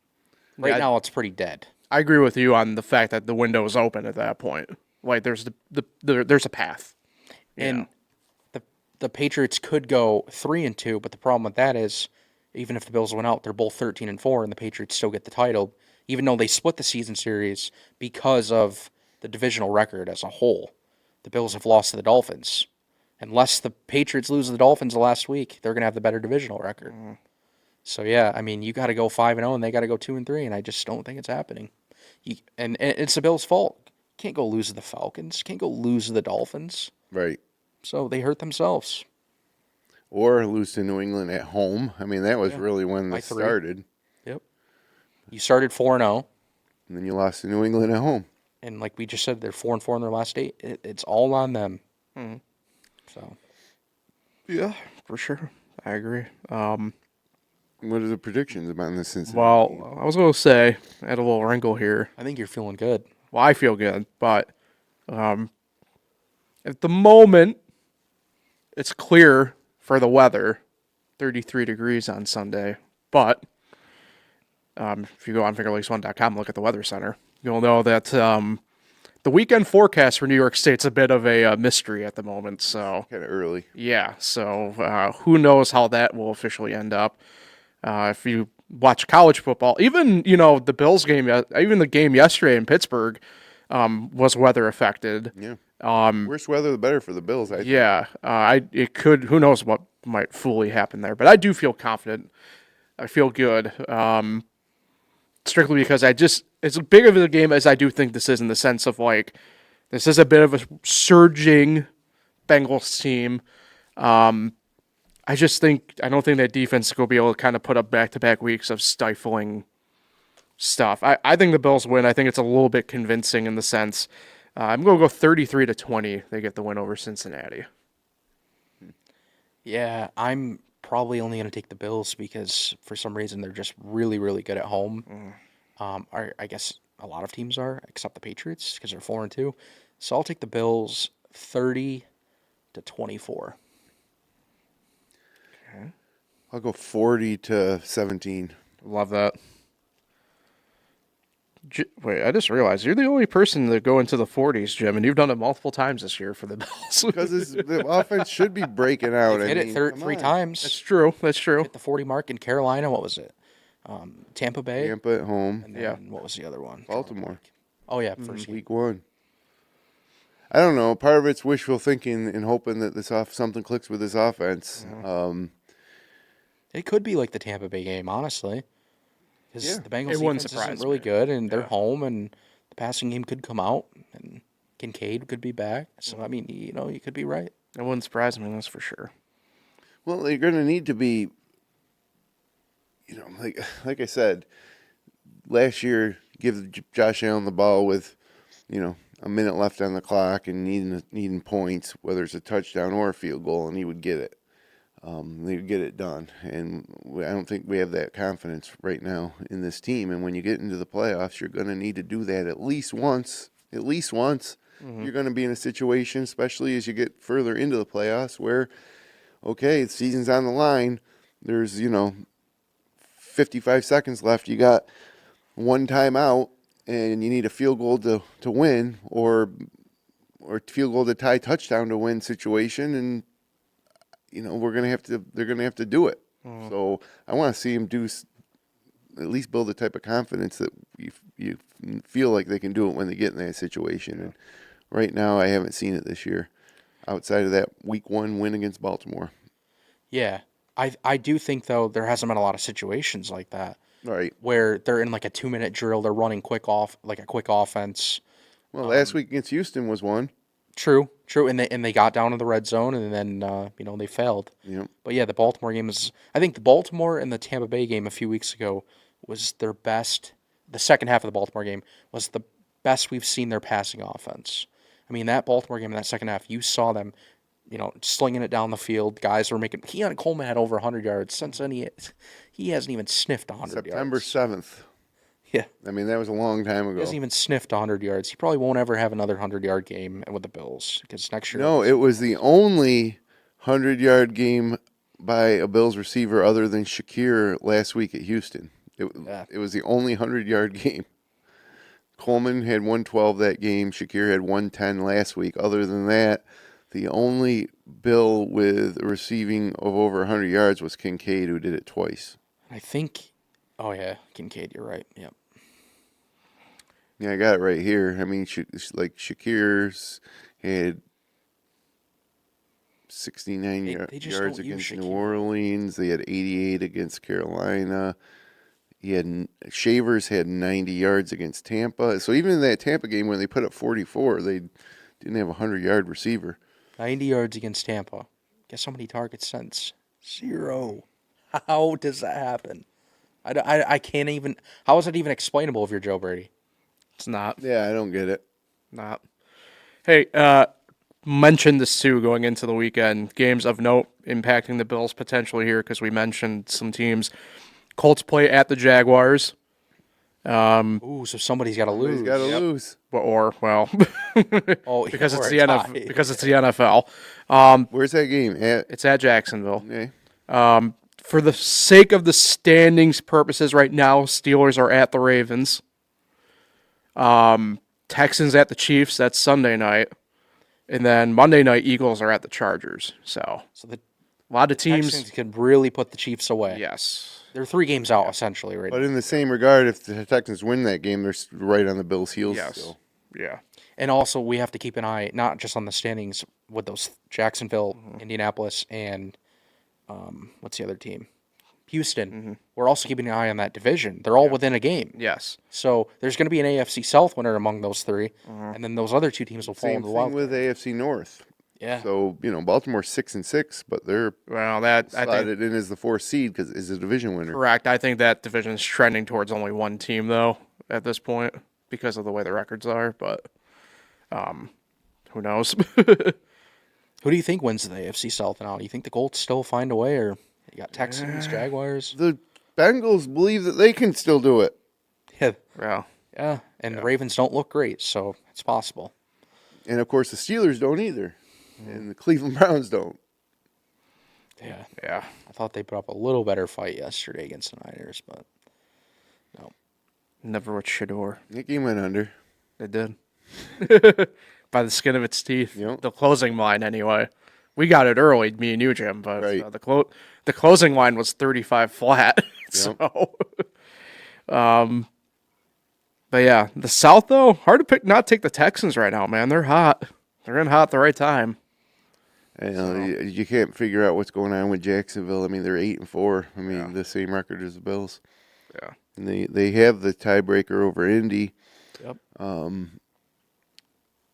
Yeah, now it's pretty dead. I agree with you on the fact that the window is open at that point. Like there's there's a path. And the Patriots could go 3-2, but the problem with that is even if the Bills went out, they're both 13-4, and the Patriots still get the title, even though they split the season series because of the divisional record as a whole. The Bills have lost to the Dolphins. Unless the Patriots lose to the Dolphins the last week, they're going to have the better divisional record. So, yeah, I mean, you got to go 5-0, and they got to go 2-3, and I just don't think it's happening. And it's the Bills' fault. Can't go lose to the Falcons. Can't go lose to the Dolphins. Right. So they hurt themselves. Or lose to New England at home. I mean, that was really when By this 3. started. Yep. You started 4-0. And then you lost to New England at home. And like we just said, they're 4-4 in their last 8. It's all on them. So. Yeah, for sure. I agree. What are the predictions about this Cincinnati? Well, I was going to say, I had a little wrinkle here. I think you're feeling good. Well, I feel good, but at the moment, it's clear for the weather, 33 degrees on Sunday. But if you go on fingerlakes1.com and look at the weather center, you'll know that the weekend forecast for New York State's a bit of a mystery at the moment. So Kind of early. yeah, so who knows how that will officially end up. If you watch college football, even, the Bills game, even the game yesterday in Pittsburgh was weather affected. Yeah. Worse weather, the better for the Bills, I think. Yeah, it could, who knows what might fully happen there, but I do feel confident. I feel good. Strictly because as big of a game as I do think this is, in the sense of, like, this is a bit of a surging Bengals team. I don't think that defense will be able to kind of put up back-to-back weeks of stifling stuff. I think the Bills win. I think it's a little bit convincing in the sense. I'm going to go 33-20. They get the win over Cincinnati. Yeah, I'm probably only going to take the Bills because for some reason they're just really, really good at home. I guess a lot of teams are, except the Patriots, because they're 4-2. So I'll take the Bills 30-24. I'll go 40-17. Love that. Wait, I just realized you're the only person to go into the 40s, Jim, and you've done it multiple times this year for the Bills. Because the offense should be breaking out. They've hit it 3 times. That's true. Hit the 40 mark in Carolina. What was it? Tampa Bay. Tampa at home. And then what was the other one? Baltimore. Oh, yeah, first Week 1. I don't know. Part of it's wishful thinking and hoping that something clicks with this offense. It could be like the Tampa Bay game, honestly. Because the Bengals defense isn't really good, and they're home, and the passing game could come out, and Kincaid could be back. So, I mean, you could be right. It wouldn't surprise me, that's for sure. Well, they're going to need to be, like I said, last year, give Josh Allen the ball with, a minute left on the clock and needing points, whether it's a touchdown or a field goal, and he would get it. They would get it done. And I don't think we have that confidence right now in this team. And when you get into the playoffs, you're going to need to do that at least once. At least once. You're going to be in a situation, especially as you get further into the playoffs, where, okay, the season's on the line. There's, 55 seconds left. You got one timeout, and you need a field goal to win, or field goal to tie, touchdown to win situation, and they're gonna have to do it. So I want to see them at least build the type of confidence that you feel like they can do it when they get in that situation. And right now, I haven't seen it this year, outside of that Week 1 win against Baltimore. Yeah, I do think though there hasn't been a lot of situations like that. Right. Where they're in like a 2-minute drill, they're running a quick offense. Well, last week against Houston was one. True, and they got down to the red zone, and then they failed. Yep. But yeah, the Baltimore game I think the Baltimore and the Tampa Bay game a few weeks ago was their best. The second half of the Baltimore game was the best we've seen their passing offense. I mean, that Baltimore game in that second half, you saw them, slinging it down the field. Guys were making. Keon Coleman had over 100 yards. Since then, he hasn't even sniffed 100 September yards. 7th. Yeah. I mean, that was a long time ago. He hasn't even sniffed 100 yards. He probably won't ever have another 100-yard game with the Bills because next year. No, it was the only 100-yard game by a Bills receiver other than Shakir last week at Houston. It was the only 100-yard game. Coleman had 112 that game. Shakir had 110 last week. Other than that, the only Bill with a receiving of over 100 yards was Kincaid, who did it twice. I think. Oh yeah, Kincaid. You're right. Yep. Yeah, I got it right here. I mean, like Shakir's had 69 They just yards don't use against New Shakir. Orleans. They had 88 against Carolina. Shavers had 90 yards against Tampa. So even in that Tampa game when they put up 44, they didn't have a 100-yard receiver. 90 yards against Tampa. Guess how many targets since? 0. How does that happen? I can't even. How is it even explainable if you're Joe Brady? It's not. Yeah, I don't get it. Not. Hey, mentioned this too going into the weekend. Games of note impacting the Bills potentially here because we mentioned some teams. Colts play at the Jaguars. Ooh, so somebody's got to lose. He's got to lose. Well, Oh, because or it's a the tie. because it's the NFL. Where's that game? It's at Jacksonville. Okay. For the sake of the standings purposes right now, Steelers are at the Ravens. Texans at the Chiefs, that's Sunday night. And then Monday night, Eagles are at the Chargers. So the a lot of teams Texans could really put the Chiefs away. Yes. They're 3 games out essentially right But now. in the same regard, if the Texans win that game, they're right on the Bills' heels Yes. still. Yeah. And also, we have to keep an eye not just on the standings with those Jacksonville, Indianapolis, and what's the other team? Houston. We're also keeping an eye on that division. They're all within a game. Yes. So there's going to be an AFC South winner among those 3, and then those other 2 teams will fall Same into the thing wild with card. AFC North. Yeah. So, Baltimore's 6-6, but they're Well, that I think slotted in as the 4th seed because is a division winner. correct. I think that division is trending towards only one team though at this point because of the way the records are. But who knows? Who do you think wins the AFC South now? Do you think the Colts still find a way, or you got Texans, Jaguars? The Bengals believe that they can still do it. Yeah. Well, Yeah. And the Ravens don't look great, so it's possible. And, of course, the Steelers don't either. And the Cleveland Browns don't. Yeah. yeah. I thought they put up a little better fight yesterday against the Niners, but no. Never with Shador. That game went under. It did. By the skin of its teeth. Yep. The closing line, anyway. We got it early, me and you, Jim, but Right. the closing line was 35 flat. So, but yeah, the South though, hard to not take the Texans right now, man. They're hot. They're in hot at the right time. You can't figure out what's going on with Jacksonville. I mean, they're 8-4. I mean, the same record as the Bills. Yeah. And they have the tiebreaker over Indy. Yep.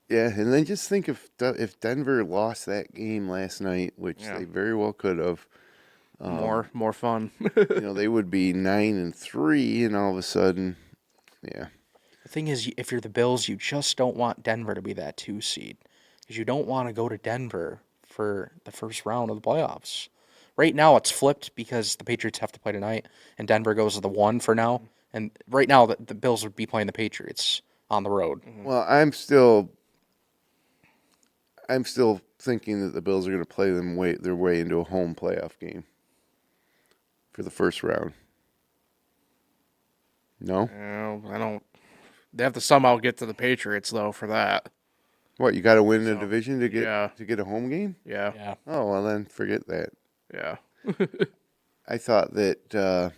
Yeah, and then just think if Denver lost that game last night, which they very well could have. More fun. They would be 9-3, and all of a sudden, yeah. The thing is, if you're the Bills, you just don't want Denver to be that 2 seed. Because you don't want to go to Denver for the first round of the playoffs. Right now, it's flipped because the Patriots have to play tonight, and Denver goes to the 1 for now. And right now, the Bills would be playing the Patriots on the road. Well, I'm still thinking that the Bills are going to play their way into a home playoff game for the first round. No? I don't. They have to somehow get to the Patriots though for that. What, you got to win the division to get yeah. to get a home game? Yeah. Yeah. Oh, well then forget that. Yeah. I thought that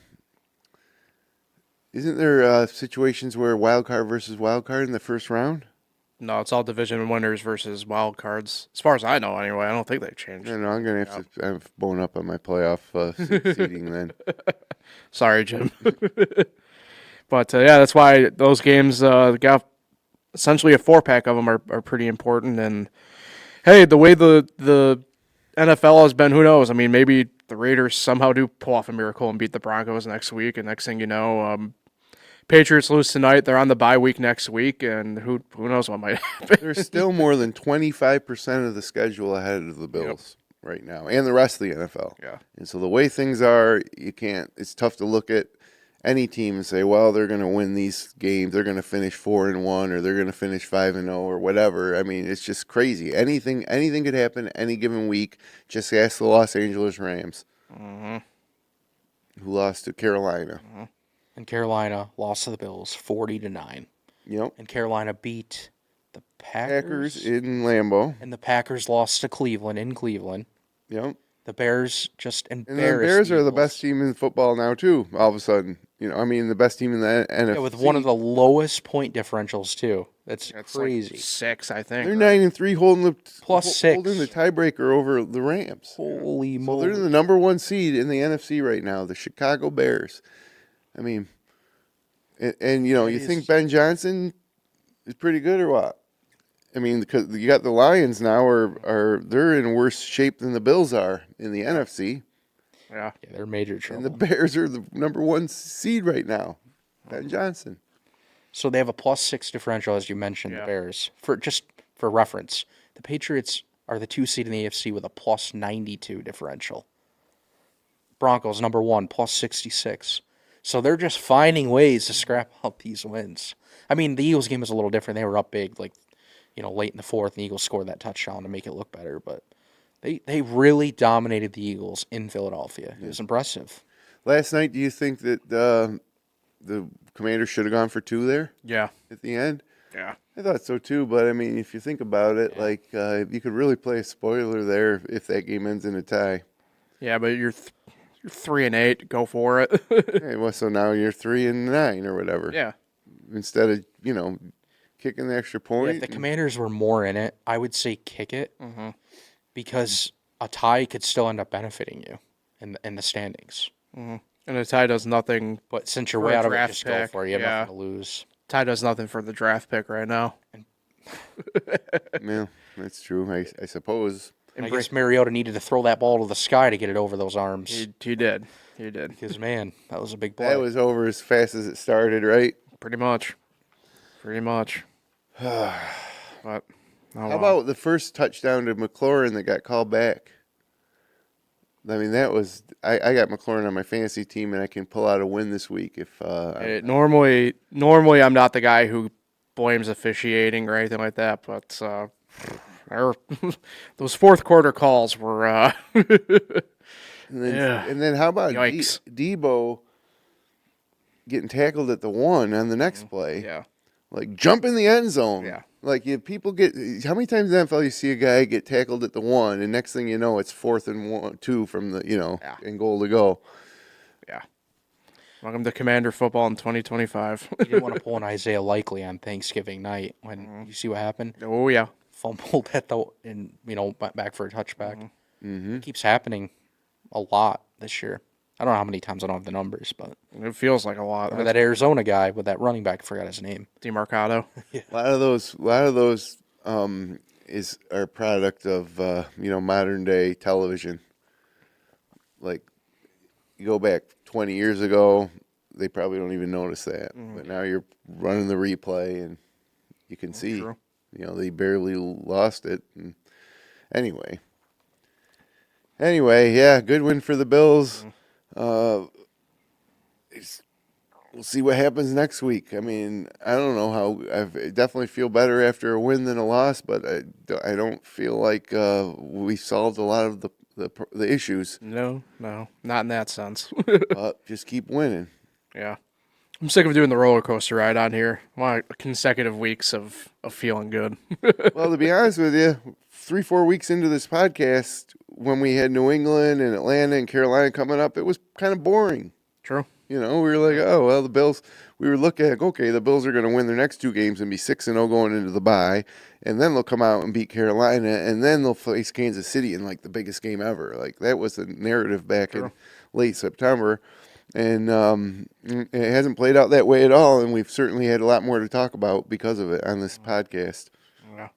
isn't there situations where wild card versus wild card in the first round? No, it's all division winners versus wild cards. As far as I know, anyway. I don't think they've changed. No, I'm gonna have to. I'm bone up on my playoff seeding then. Sorry, Jim. But yeah, that's why those games got essentially a 4-pack of them are pretty important. And hey, the way the NFL has been, who knows? I mean, maybe the Raiders somehow do pull off a miracle and beat the Broncos next week. And next thing you know, Patriots lose tonight. They're on the bye week next week, and who knows what might happen. There's still more than 25% of the schedule ahead of the Bills right now, and the rest of the NFL. Yeah. And so the way things are, you can't. It's tough to look at any team and say, well, they're going to win these games. They're going to finish 4-1, or they're going to finish 5-0, or whatever. I mean, it's just crazy. Anything could happen any given week. Just ask the Los Angeles Rams, who lost to Carolina. And Carolina lost to the Bills 40-9. Yep. And Carolina beat the Packers in Lambeau. And the Packers lost to Cleveland in Cleveland. Yep. The Bears just And embarrassed the Bears are the Eagles. best team in football now too. All of a sudden, the best team in the NFC. Yeah, with one of the lowest point differentials too. That's crazy. Like 6, I think. They're right? 9-3, holding the Plus 6. holding the tiebreaker over the Rams. Holy So moly! they're the number 1 seed in the NFC right now, the Chicago Bears. I mean, and you think Ben Johnson is pretty good or what? I mean, because you got the Lions now they're in worse shape than the Bills are in the NFC, Yeah. They're major trouble. and the Bears are the number 1 seed right now. Ben Johnson. So they have a plus 6 differential, as you mentioned, the Bears. For reference, the Patriots are the 2 seed in the AFC with a plus 92 differential. Broncos, number 1, plus 66. So they're just finding ways to scrap up these wins. I mean, the Eagles game was a little different. They were up big, late in the fourth, and the Eagles scored that touchdown to make it look better. But they really dominated the Eagles in Philadelphia. It was impressive. Last night, do you think that the Commanders should have gone for 2 there Yeah. at the end? Yeah. I thought so too, but I mean, if you think about it, you could really play a spoiler there if that game ends in a tie. Yeah, but you're 3-8. Go for it. Okay, well, so now you're 3-9 or whatever. Yeah. Instead of kicking the extra point. If the Commanders were more in it, I would say kick it, because a tie could still end up benefiting you in the standings. And a tie does nothing. But since you're For way a out of it, draft just go pick, for it. You have yeah. nothing to lose. Tie does nothing for the draft pick right now. Yeah, that's true. I suppose. And I guess Mariota needed to throw that ball to the sky to get it over those arms. He did. He did. Because, man, that was a big play. That was over as fast as it started, right? Pretty much. But How about the first touchdown to McLaurin that got called back? I mean, that was I got McLaurin on my fantasy team, and I can pull out a win this week if. Normally, I'm not the guy who blames officiating or anything like that, but those fourth quarter calls were. And then how about Yikes. Debo getting tackled at the 1 on the next play? Yeah. Like, jump in the end zone. Yeah. Like, if people get... How many times in the NFL you see a guy get tackled at the 1, and next thing you know, it's 4th and 2 from the, and goal to go. Yeah. Welcome to Commander football in 2025. You didn't want to pull an Isaiah Likely on Thanksgiving night when you see what happened. Oh, yeah. Fumbled back for a touchback. It keeps happening a lot this year. I don't know how many times. I don't have the numbers, but It feels like a lot. remember that Arizona guy with that running back? I forgot his name. DeMarcado. A lot of those is our product of modern day television. Like, you go back 20 years ago, they probably don't even notice that. But now you're running the replay, and you can see. True. They barely lost it. And anyway, yeah, good win for the Bills. We'll see what happens next week. I mean, I don't know how. I definitely feel better after a win than a loss, but I don't feel like we solved a lot of the issues. No, not in that sense. But just keep winning. Yeah. I'm sick of doing the roller coaster ride on here. I want consecutive weeks of feeling good. Well, to be honest with you, 3-4 weeks into this podcast, when we had New England and Atlanta and Carolina coming up, it was kind of boring. True. We were like, oh, well, the Bills, we were looking at, okay, the Bills are going to win their next 2 games and be 6-0 going into the bye, and then they'll come out and beat Carolina, and then they'll face Kansas City in, like, the biggest game ever. Like, that was the narrative back in late September, and it hasn't played out that way at all, and we've certainly had a lot more to talk about because of it on this podcast. Yeah.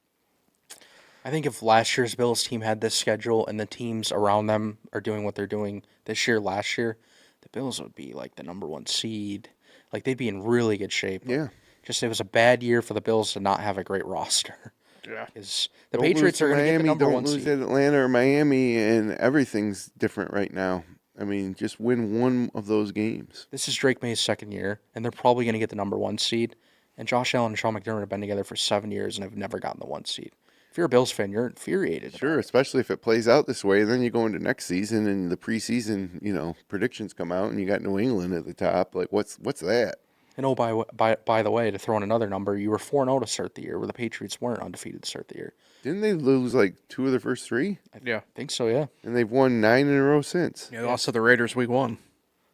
I think if last year's Bills team had this schedule and the teams around them are doing what they're doing this year, last year, the Bills would be like the number 1 seed. Like, they'd be in really good shape. Yeah. Just it was a bad year for the Bills to not have a great roster. Yeah. Because the Patriots are going to get the number 1 Don't lose seed. at Atlanta or Miami, and everything's different right now. I mean, just win one of those games. This is Drake May's second year, and they're probably going to get the number 1 seed. And Josh Allen and Sean McDermott have been together for 7 years and have never gotten the 1 seed. If you're a Bills fan, you're infuriated. Sure, especially if it plays out this way. Then you go into next season, and the preseason, predictions come out, and you got New England at the top. Like, what's that? And by the way, to throw in another number, you were 4-0 to start the year, where the Patriots weren't undefeated to start the year. Didn't they lose like 2 of the first 3? Yeah. I think so, yeah. And they've won 9 in a row since. Yeah, they lost to the Raiders week 1.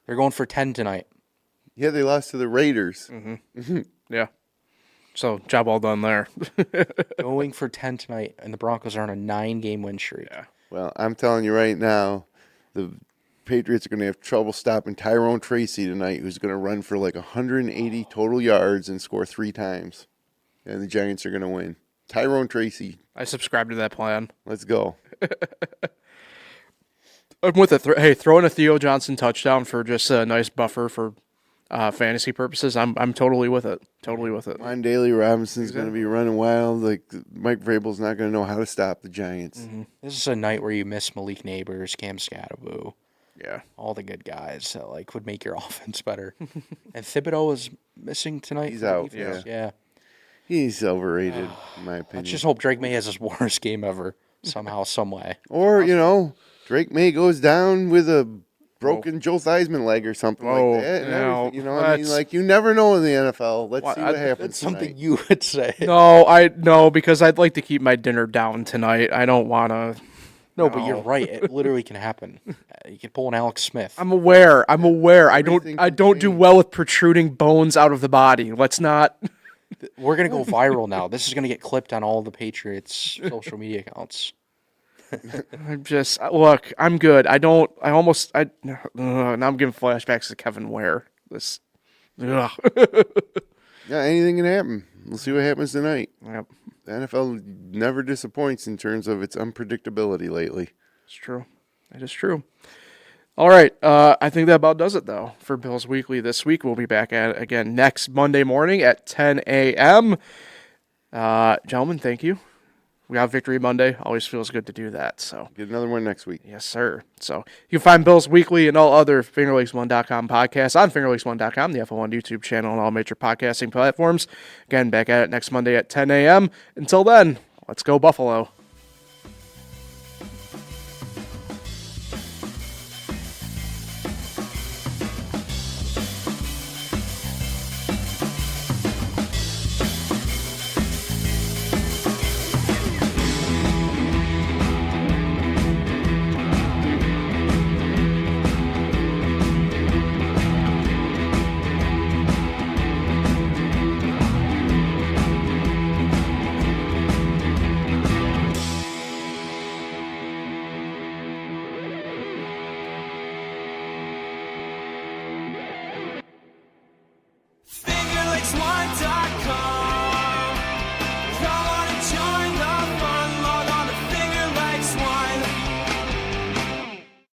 They're going for 10 tonight. Yeah, they lost to the Raiders. Yeah. So, job well done there. Going for 10 tonight, and the Broncos are on a 9-game win streak. Yeah. Well, I'm telling you right now, the Patriots are going to have trouble stopping Tyrone Tracy tonight, who's going to run for like 180 total yards and score 3 times. And the Giants are going to win. Tyrone Tracy, I subscribe to that plan. let's go. I'm with it. Hey, throw in a Theo Johnson touchdown for just a nice buffer for fantasy purposes. I'm totally with it. Totally with it. Juan Daly Robinson's going to be running wild. Like Mike Vrabel's not going to know how to stop the Giants. This is a night where you miss Malik Neighbors, Cam Scatterbo, Yeah. all the good guys that like would make your offense better. And Thibodeau is missing tonight. He's for the out, defense. Yeah. He's overrated, in my opinion. Let's just hope Drake May has his worst game ever somehow, some way. Or, Drake May goes down with a broken Joe Theismann leg or something Whoa, like that. And no, everything, I mean, like, you never know in the NFL. Let's see what happens That's something tonight. you would say. No, because I'd like to keep my dinner down tonight. I don't want to. No, but you're right. It literally can happen. You could pull an Alex Smith. I'm aware. I don't Everything do can well with protruding bones out of the body. Let's not. We're going to go viral now. This is going to get clipped on all the Patriots' social media accounts. I'm just look. I'm good. Now I'm giving flashbacks to Kevin Ware. This. Ugh. Yeah, anything can happen. We'll see what happens tonight. Yep, The NFL never disappoints in terms of its unpredictability lately. it's true. It is true. All right. I think that about does it, though, for Bills Weekly this week. We'll be back at it again next Monday morning at 10 a.m. Gentlemen, thank you. We got Victory Monday. Always feels good to do that. So Get another one next week. yes, sir. So you can find Bills Weekly and all other FingerLakes1.com podcasts on FingerLakes1.com, the FL1 YouTube channel, and all major podcasting platforms. Again, back at it next Monday at 10 a.m. Until then, let's go Buffalo.